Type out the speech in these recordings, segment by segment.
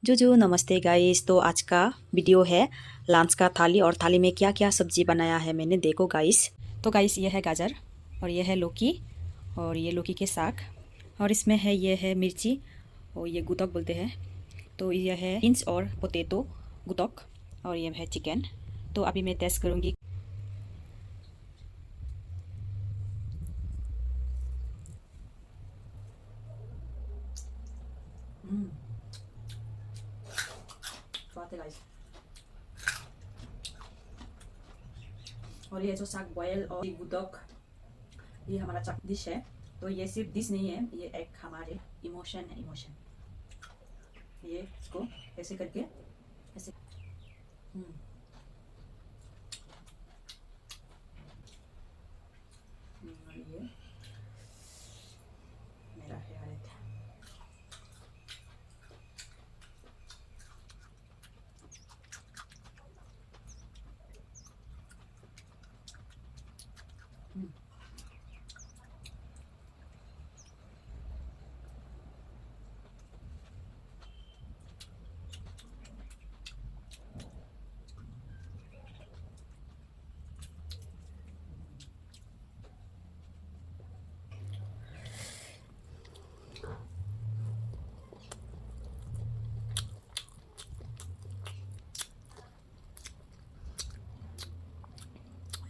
जो नमस्ते गाइस। तो आज का वीडियो है लंच का थाली, और थाली में क्या क्या सब्जी बनाया है मैंने, देखो गाइस। तो गाइस ये है गाजर, और ये है लौकी, और ये लौकी के साग, और इसमें है ये है मिर्ची, और ये गुतक बोलते हैं। तो ये है बीन्स और पोटैटो गुतक, और ये है चिकन। तो अभी मैं टेस्ट करूँगी। स्वाद है गाइस। और ये जो साग बॉयल और गुदक, ये हमारा चक डिश है। तो ये सिर्फ डिश नहीं है, ये एक हमारे इमोशन है, इमोशन। ये इसको ऐसे करके ऐसे। हम्म, और ये मेरा फेवरेट है। हम्म,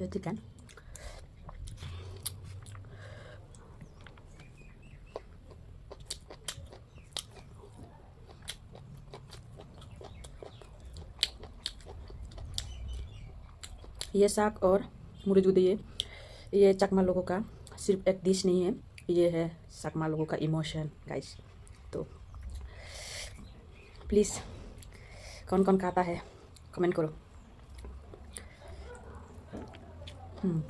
ये चिकन। ये साग और मुर्गी, ये चकमा लोगों का सिर्फ एक डिश नहीं है, ये है चकमा लोगों का इमोशन गाइस। तो प्लीज़ कौन कौन खाता है कमेंट करो। हम्म,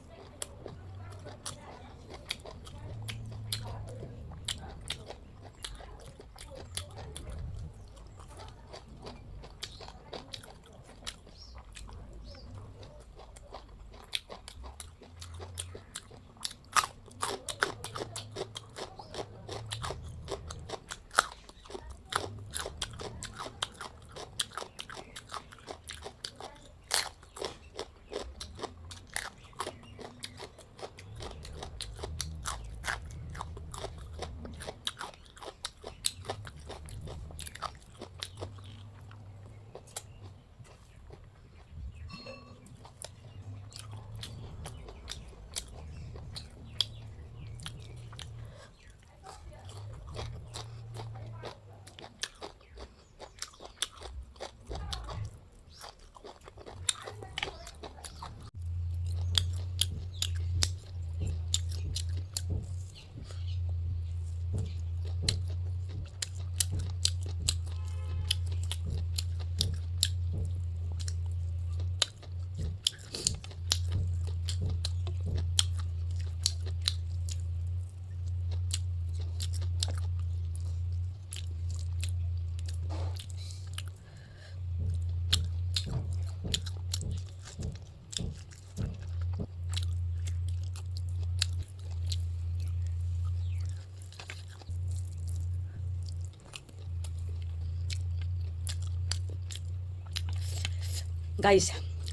गाइस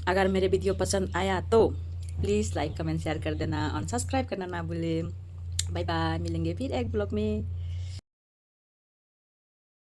अगर मेरे वीडियो पसंद आया तो प्लीज़ लाइक कमेंट शेयर कर देना, और सब्सक्राइब करना ना भूलें। बाय बाय, मिलेंगे फिर एक ब्लॉग में।